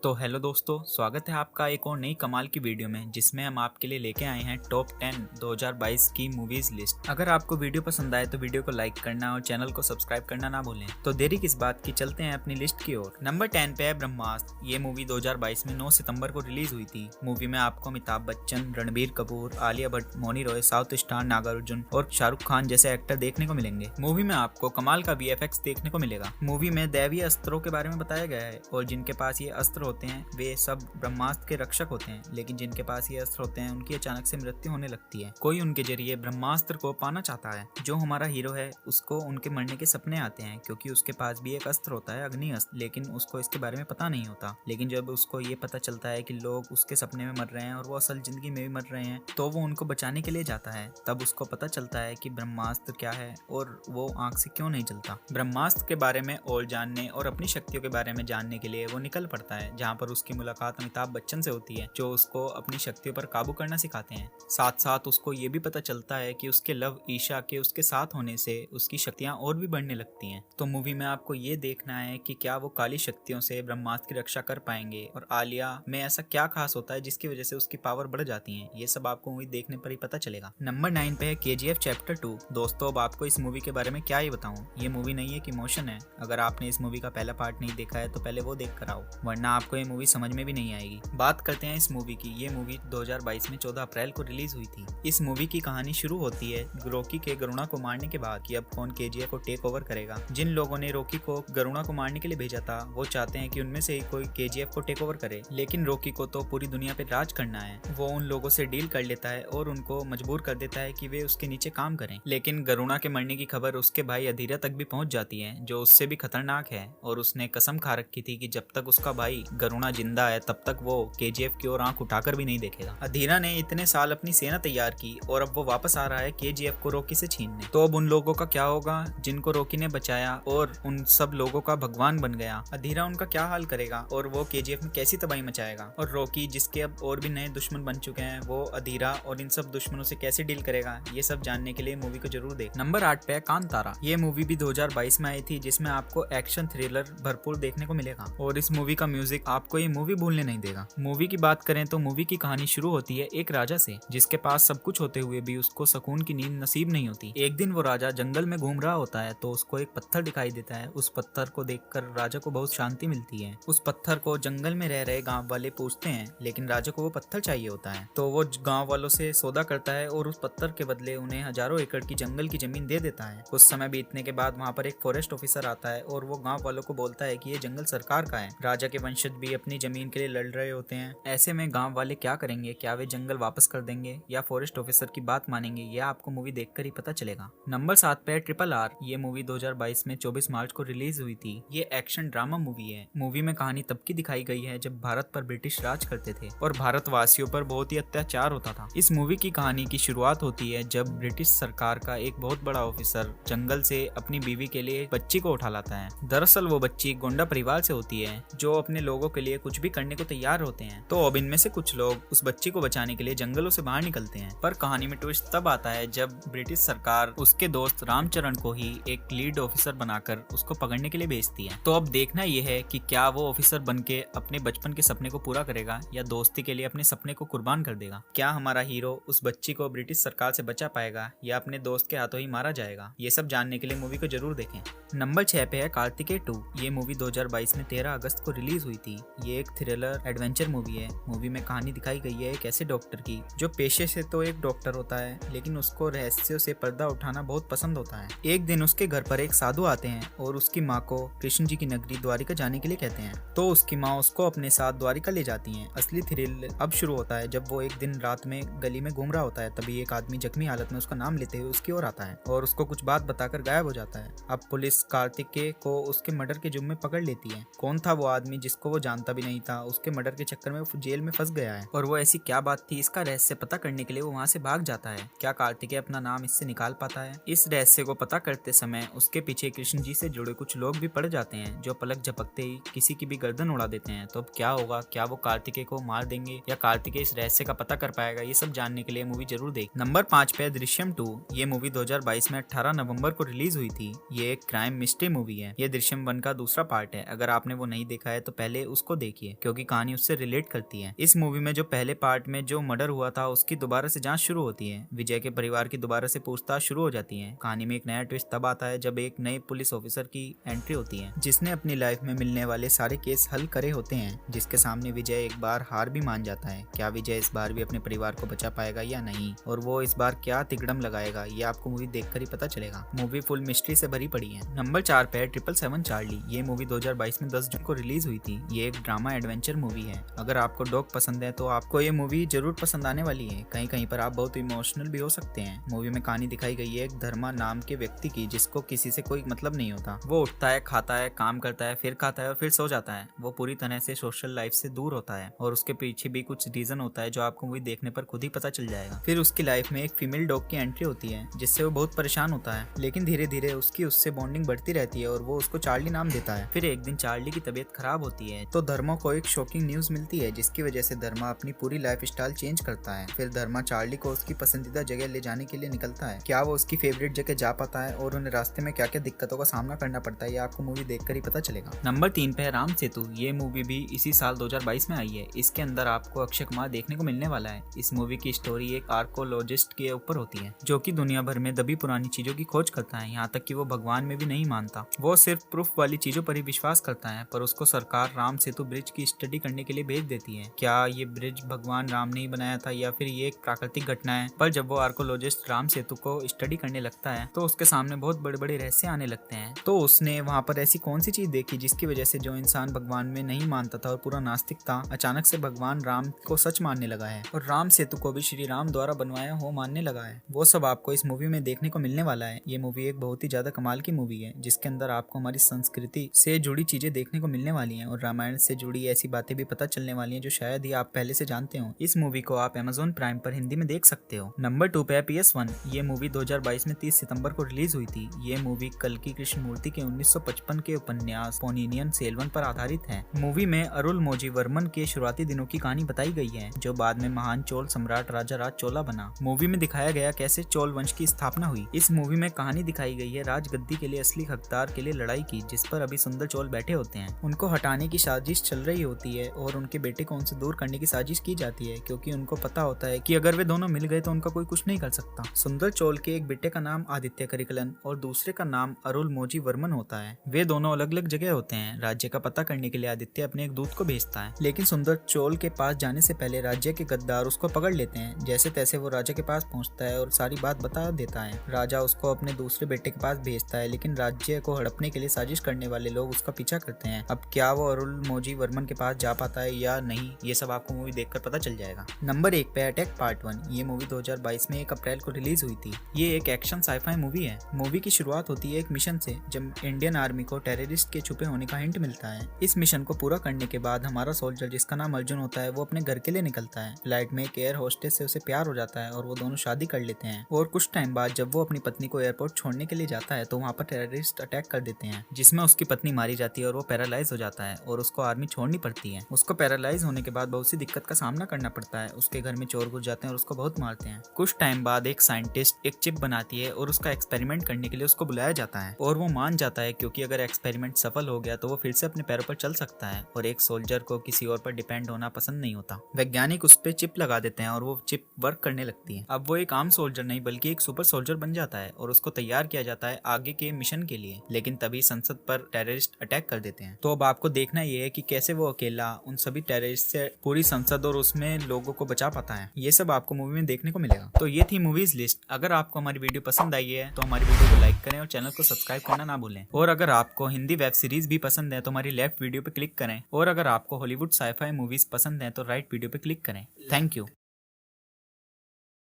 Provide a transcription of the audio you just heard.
तो हेलो दोस्तों, स्वागत है आपका एक और नई कमाल की वीडियो में जिसमें हम आपके लिए लेके आए हैं टॉप 10 2022 की मूवीज लिस्ट। अगर आपको वीडियो पसंद आए तो वीडियो को लाइक करना और चैनल को सब्सक्राइब करना ना भूलें। तो देरी किस बात की, चलते हैं अपनी लिस्ट की ओर। नंबर 10 पे है ब्रह्मास्त्र। ये मूवी 2022 में 9 सितंबर को रिलीज हुई थी। मूवी में आपको अमिताभ बच्चन, रणबीर कपूर, आलिया भट्ट, मौनी रॉय, साउथ स्टार नागार्जुन और शाहरुख खान जैसे एक्टर देखने को मिलेंगे। मूवी में आपको कमाल का VFX देखने को मिलेगा। मूवी में दैवीय अस्त्रों के बारे में बताया गया है और जिनके पास ये अस्त्र होते हैं वे सब ब्रह्मास्त्र के रक्षक होते हैं, लेकिन जिनके पास ये अस्त्र होते हैं उनकी अचानक से मृत्यु होने लगती है। कोई उनके जरिए ब्रह्मास्त्र को पाना चाहता है। जो हमारा हीरो है उसको उनके मरने के सपने आते हैं क्योंकि उसके पास भी एक अस्त्र होता है, अग्नि अस्त्र, लेकिन उसको इसके बारे में पता नहीं होता। लेकिन जब उसको ये पता चलता है कि लोग उसके सपने में मर रहे हैं और वो असल जिंदगी में भी मर रहे हैं, तो वो उनको बचाने के लिए जाता है। तब उसको पता चलता है कि ब्रह्मास्त्र क्या है और वो आंख से क्यों नहीं जलता। ब्रह्मास्त्र के बारे में और जानने और अपनी शक्तियों के बारे में जानने के लिए वो निकल पड़ता है, जहाँ पर उसकी मुलाकात अमिताभ बच्चन से होती है जो उसको अपनी शक्तियों पर काबू करना सिखाते हैं। साथ साथ उसको ये भी पता चलता है कि उसके लव ईशा के उसके साथ होने से उसकी शक्तियां और भी बढ़ने लगती हैं। तो मूवी में आपको ये देखना है कि क्या वो काली शक्तियों से ब्रह्मास्त्र की रक्षा कर पाएंगे और आलिया में ऐसा क्या खास होता है जिसकी वजह से उसकी पावर बढ़ जाती है। ये सब आपको मूवी देखने पर ही पता चलेगा। नंबर 9 पे है KGF चैप्टर 2। दोस्तों, अब आपको इस मूवी के बारे में क्या ही बताऊं। ये मूवी नहीं है कि इमोशन है। अगर आपने इस मूवी का पहला पार्ट नहीं देखा है तो पहले वो देख कर आओ, वरना आपको ये मूवी समझ में भी नहीं आएगी। बात करते हैं इस मूवी की। ये मूवी 2022 में 14 अप्रैल को रिलीज हुई थी। इस मूवी की कहानी शुरू होती है रॉकी के गरुणा को मारने के बाद कि अब कौन KGF को टेक ओवर करेगा। जिन लोगों ने रॉकी को गरुणा को मारने के लिए भेजा था वो चाहते हैं कि उनमें से ही कोई KGF को टेक ओवर करे, लेकिन रॉकी को तो पूरी दुनिया पे राज करना है। वो उन लोगों से डील कर लेता है और उनको मजबूर कर देता है कि वे उसके नीचे काम करें। लेकिन गरुणा के मरने की खबर उसके भाई अधीरा तक भी पहुंच जाती है, जो उससे भी खतरनाक है, और उसने कसम खा रखी थी कि जब तक उसका भाई गरुणा जिंदा है तब तक वो KGF की ओर आंख उठाकर भी नहीं देखेगा। अधीरा ने इतने साल अपनी सेना तैयार की और अब वो वापस आ रहा है KGF को रॉकी से छीनने। तो अब उन लोगों का क्या होगा जिनको रॉकी ने बचाया और उन सब लोगों का भगवान बन गया। अधीरा उनका क्या हाल करेगा और वो KGF में कैसी तबाही मचाएगा। और रॉकी, जिसके अब और भी नए दुश्मन बन चुके हैं, वो अधीरा और इन सब दुश्मनों से कैसे डील करेगा, ये सब जानने के लिए मूवी को जरूर देख। नंबर 8 पे है कांतारा। ये मूवी भी 2022 में आई थी, जिसमें आपको एक्शन थ्रिलर भरपूर देखने को मिलेगा और इस मूवी का म्यूजिक आपको ये मूवी भूलने नहीं देगा। मूवी की बात करें तो मूवी की कहानी शुरू होती है एक राजा से जिसके पास सब कुछ होते हुए भी उसको सुकून की नींद नसीब नहीं होती। एक दिन वो राजा जंगल में घूम रहा होता है तो उसको एक पत्थर दिखाई देता है। उस पत्थर को देखकर राजा को बहुत शांति मिलती है। उस पत्थर को जंगल में रह रहे गांव वाले पूछते हैं, लेकिन राजा को वो पत्थर चाहिए होता है। तो वो गांव वालों से सौदा करता है और उस पत्थर के बदले उन्हें हजारों एकड़ की जंगल की जमीन दे देता है। कुछ समय बीतने के बाद वहाँ पर एक फॉरेस्ट ऑफिसर आता है और वो गाँव वालों को बोलता है कि ये जंगल सरकार का है। राजा के वंशज भी अपनी जमीन के लिए लड़ रहे होते हैं। ऐसे में गांव वाले क्या करेंगे, क्या वे जंगल वापस कर देंगे या फॉरेस्ट ऑफिसर की बात मानेंगे, यह आपको मूवी देखकर ही पता चलेगा। नंबर 7 पे RRR। ये मूवी 2022 में 24 मार्च को रिलीज हुई थी। ये एक्शन ड्रामा मूवी है। मूवी में कहानी तब की दिखाई गई है जब भारत पर ब्रिटिश राज करते थे और भारतवासियों पर बहुत ही अत्याचार होता था। इस मूवी की कहानी की शुरुआत होती है जब ब्रिटिश सरकार का एक बहुत बड़ा ऑफिसर जंगल से अपनी बीवी के लिए बच्ची को उठा लाता है। दरअसल वो बच्ची गोंडा परिवार से होती है जो अपने लोगों के लिए कुछ भी करने को तैयार होते हैं। तो अब इनमें से कुछ लोग उस बच्ची को बचाने के लिए जंगलों से बाहर निकलते हैं। पर कहानी में ट्विस्ट तब आता है जब ब्रिटिश सरकार उसके दोस्त रामचरण को ही एक लीड ऑफिसर बनाकर उसको पकड़ने के लिए भेजती है। तो अब देखना यह है कि क्या वो ऑफिसर बनके अपने बचपन के सपने को पूरा करेगा या दोस्ती के लिए अपने सपने को कुर्बान कर देगा। क्या हमारा हीरो उस बच्ची को ब्रिटिश सरकार से बचा पाएगा या अपने दोस्त के हाथों ही मारा जाएगा। ये सब जानने के लिए मूवी को जरूर देखें। नंबर 6 पे है कार्तिकेय 2। ये मूवी 2022 में 13 अगस्त को रिलीज हुई थी। ये एक थ्रिलर एडवेंचर मूवी है। मूवी में कहानी दिखाई गई है एक ऐसे डॉक्टर की जो पेशे से तो एक डॉक्टर होता है, लेकिन उसको रहस्यों से पर्दा उठाना बहुत पसंद होता है। एक दिन उसके घर पर एक साधु आते हैं और उसकी माँ को कृष्ण जी की नगरी द्वारिका जाने के लिए कहते हैं। तो उसकी माँ उसको अपने साथ द्वारिका ले जाती है। असली थ्रिल अब शुरू होता है जब वो एक दिन रात में गली में घूम रहा होता है। तभी एक आदमी जख्मी हालत में उसका नाम लेते हुए उसकी ओर आता है और उसको कुछ बात बताकर गायब हो जाता है। अब पुलिस कार्तिकेय को उसके मर्डर के जुर्म में पकड़ लेती है। कौन था वो आदमी जिसको वो जानता भी नहीं था, उसके मर्डर के चक्कर में वो जेल में फंस गया है और वो ऐसी क्या बात थी, इसका रहस्य पता करने के लिए वो वहाँ से भाग जाता है। क्या कार्तिकेय अपना नाम इससे निकाल पाता है? इस रहस्य को पता करते समय उसके पीछे कृष्ण जी से जुड़े कुछ लोग भी पड़ जाते हैं जो पलक झपकते ही किसी की भी गर्दन उड़ा देते हैं। तो अब क्या होगा, क्या वो कार्तिकेय को मार देंगे या कार्तिकेय इस रहस्य का पता कर पाएगा? ये सब जानने के लिए मूवी जरूर देख। नंबर 5 पे दृश्यम 2। ये मूवी 2022 में 18 नवंबर को रिलीज हुई थी। ये एक क्राइम मिस्ट्री मूवी है। ये दृश्यम 1 का दूसरा पार्ट है। अगर आपने वो नहीं देखा है तो पहले उसको देखिए, क्योंकि कहानी उससे रिलेट करती है। इस मूवी में जो पहले पार्ट में जो मर्डर हुआ था उसकी दोबारा से जांच शुरू होती है। विजय के परिवार की दोबारा से पूछताछ शुरू हो जाती है। कहानी में एक नया ट्विस्ट तब आता है जब एक नए पुलिस ऑफिसर की एंट्री होती है, जिसने अपनी लाइफ में मिलने वाले सारे केस हल करे होते हैं, जिसके सामने विजय एक बार हार भी मान जाता है। क्या विजय इस बार भी अपने परिवार को बचा पाएगा या नहीं, और वो इस बार क्या तिकड़म लगाएगा, ये आपको मूवी देखकर ही पता चलेगा। मूवी फुल मिस्ट्री से भरी पड़ी है। नंबर 4 पे है 777 चार्ली। ये मूवी 2022 में 10 जून को रिलीज हुई थी। ये एक ड्रामा एडवेंचर मूवी है। अगर आपको डॉग पसंद है तो आपको ये मूवी जरूर पसंद आने वाली है। कहीं कहीं पर आप बहुत इमोशनल भी हो सकते हैं। मूवी में कहानी दिखाई गई है एक धर्मा नाम के व्यक्ति की, जिसको किसी से कोई मतलब नहीं होता। वो उठता है, खाता है, काम करता है, फिर खाता है और फिर सो जाता है। वो पूरी तरह से सोशल लाइफ से दूर होता है और उसके पीछे भी कुछ रीजन होता है जो आपको मूवी देखने पर खुद ही पता चल जाएगा। फिर उसकी लाइफ में एक फीमेल डॉग की एंट्री होती है, जिससे वो बहुत परेशान होता है, लेकिन धीरे धीरे उसकी उससे बॉन्डिंग बढ़ती रहती है और वो उसको चार्ली नाम देता है। फिर एक दिन चार्ली की तबीयत खराब होती है तो धर्मा को एक शॉकिंग न्यूज मिलती है, जिसकी वजह से धर्मा अपनी पूरी लाइफ स्टाइल चेंज करता है। फिर धर्मा चार्ली को उसकी पसंदीदा जगह ले जाने के लिए निकलता है। क्या वो उसकी फेवरेट जगह जा पाता है और उन्हें रास्ते में क्या क्या दिक्कतों का सामना करना पड़ता है, ये आपको मूवी देखकर ही पता चलेगा। नंबर 3 पे है राम सेतु। ये मूवी भी इसी साल 2022 में आई है। इसके अंदर आपको अक्षय कुमार देखने को मिलने वाला है। इस मूवी की स्टोरी एक आर्कोलॉजिस्ट के ऊपर होती है, जो कि दुनिया भर में दबी पुरानी चीजों की खोज करता है। यहाँ तक कि वो भगवान में भी नहीं मानता। वो सिर्फ प्रूफ वाली चीजों पर ही विश्वास करता है, पर उसको सरकार राम सेतु ब्रिज की स्टडी करने के लिए भेज देती है। क्या ये ब्रिज भगवान राम ने ही बनाया था या फिर ये एक प्राकृतिक घटना है? पर जब वो आर्कोलॉजिस्ट राम सेतु को स्टडी करने लगता है तो उसके सामने बहुत बड़े बड़े रहस्य आने लगते हैं। तो उसने वहाँ पर ऐसी कौन सी चीज देखी जिसकी वजह से जो इंसान भगवान में नहीं मानता था और पूरा नास्तिक था, अचानक से भगवान राम को सच मानने लगा है और राम सेतु को भी श्री राम द्वारा बनवाया हो मानने लगा है। वो सब आपको इस मूवी में देखने को मिलने वाला है। ये मूवी एक बहुत ही ज्यादा कमाल की मूवी है, जिसके अंदर आपको हमारी संस्कृति से जुड़ी चीजें देखने को मिलने वाली हैं और रामायण से जुड़ी ऐसी बातें भी पता चलने वाली हैं जो शायद ही आप पहले से जानते हो। इस मूवी को आप Amazon प्राइम पर हिंदी में देख सकते हो। नंबर 2 पे है PS1। ये मूवी 2022 में 30 सितंबर को रिलीज हुई थी। ये मूवी कल्कि कृष्णमूर्ति के 1955 के उपन्यास पोनिनियन सेल्वन पर आधारित है। मूवी में अरुलमोझी वर्मन के शुरुआती दिनों की कहानी बताई गई है, जो बाद में महान चोल सम्राट राजा राज चोला बना। मूवी में दिखाया गया कैसे चोल वंश की स्थापना हुई। इस मूवी में कहानी दिखाई गई है राजगद्दी के लिए असली हकदार के लिए लड़ाई की, जिस पर अभी सुंदर चोल बैठे होते हैं। उनको हटाने की साजिश चल रही होती है और उनके बेटे को उनसे दूर करने की साजिश की जाती है, क्योंकि उनको पता होता है कि अगर वे दोनों मिल गए तो उनका कोई कुछ नहीं कर सकता। सुंदर चोल के एक बेटे का नाम आदित्य करिकलन और दूसरे का नाम अरुलमोझी वर्मन होता है। वे दोनों अलग अलग जगह होते हैं। राज्य का पता करने के लिए आदित्य अपने एक दूत को भेजता है, लेकिन सुंदर चोल के पास जाने से पहले राज्य के गद्दार उसको पकड़ लेते हैं। जैसे तैसे वो राजा के पास पहुंचता है और सारी बात बता देता है। राजा उसको अपने दूसरे बेटे के पास भेजता है, लेकिन राज्य को हड़पने के लिए साजिश करने वाले लोग उसका पीछा करते हैं। अब क्या वो अरुलमोझी वर्मन के पास जा पाता है या नहीं, ये सब आपको मूवी देखकर पता चल जाएगा। नंबर 1 पे अटैक पार्ट 1। ये मूवी 2022 में 1 अप्रैल को रिलीज हुई थी। ये एक एक्शन साइफाई मूवी है। मूवी की शुरुआत होती है एक मिशन से, जब इंडियन आर्मी को टेररिस्ट के छुपे होने का हिंट मिलता है। इस मिशन को पूरा करने के बाद हमारा सोल्जर, जिसका नाम अर्जुन होता है, वो अपने घर के लिए निकलता है। फ्लाइट में एक एयर होस्टेस से उसे प्यार हो जाता है और वो दोनों शादी कर लेते हैं। और कुछ टाइम बाद जब वो अपनी पत्नी को एयरपोर्ट छोड़ने के लिए जाता है तो वहाँ पर टेररिस्ट अटैक कर देते हैं, जिसमें उसकी पत्नी मारी जाती है और वो पैरालाइज हो जाता है और उसको आर्मी छोड़नी पड़ती है। उसको पैरालाइज होने के बाद बहुत सी दिक्कत का सामना करना पड़ता है। उसके घर में चोर घुस जाते हैं और उसको बहुत मारते हैं। कुछ टाइम बाद एक साइंटिस्ट एक चिप बनाती है और उसका एक्सपेरिमेंट करने के लिए उसको बुलाया जाता है और वो मान जाता है, क्योंकि अगर एक्सपेरिमेंट सफल हो गया तो वो फिर से अपने पैरों पर चल सकता है और एक सोल्जर को किसी और पर डिपेंड होना पसंद नहीं होता। वैज्ञानिक उस पर चिप लगा देते हैं और वो चिप वर्क करने लगती है। अब वो एक आम सोल्जर नहीं बल्कि एक सुपर सोल्जर बन जाता है और उसको तैयार किया जाता है आगे के मिशन के लिए। लेकिन तभी संसद पर टेररिस्ट अटैक कर देते हैं। तो अब आपको देखना ये है कि कैसे वो अकेला उन सभी टेररिस्ट से पूरी संसद और उसमें लोगों को बचा पाता है। ये सब आपको मूवी में देखने को मिलेगा। तो ये थी मूवीज लिस्ट। अगर आपको हमारी वीडियो पसंद आई है तो हमारी वीडियो को लाइक करें और चैनल को सब्सक्राइब करना ना भूलें। और अगर आपको हिंदी वेब सीरीज भी पसंद है तो हमारी लेफ्ट वीडियो पे क्लिक करें। और अगर आपको हॉलीवुड साइफाई मूवीज पसंद है तो राइट वीडियो पे क्लिक करें। Thank you.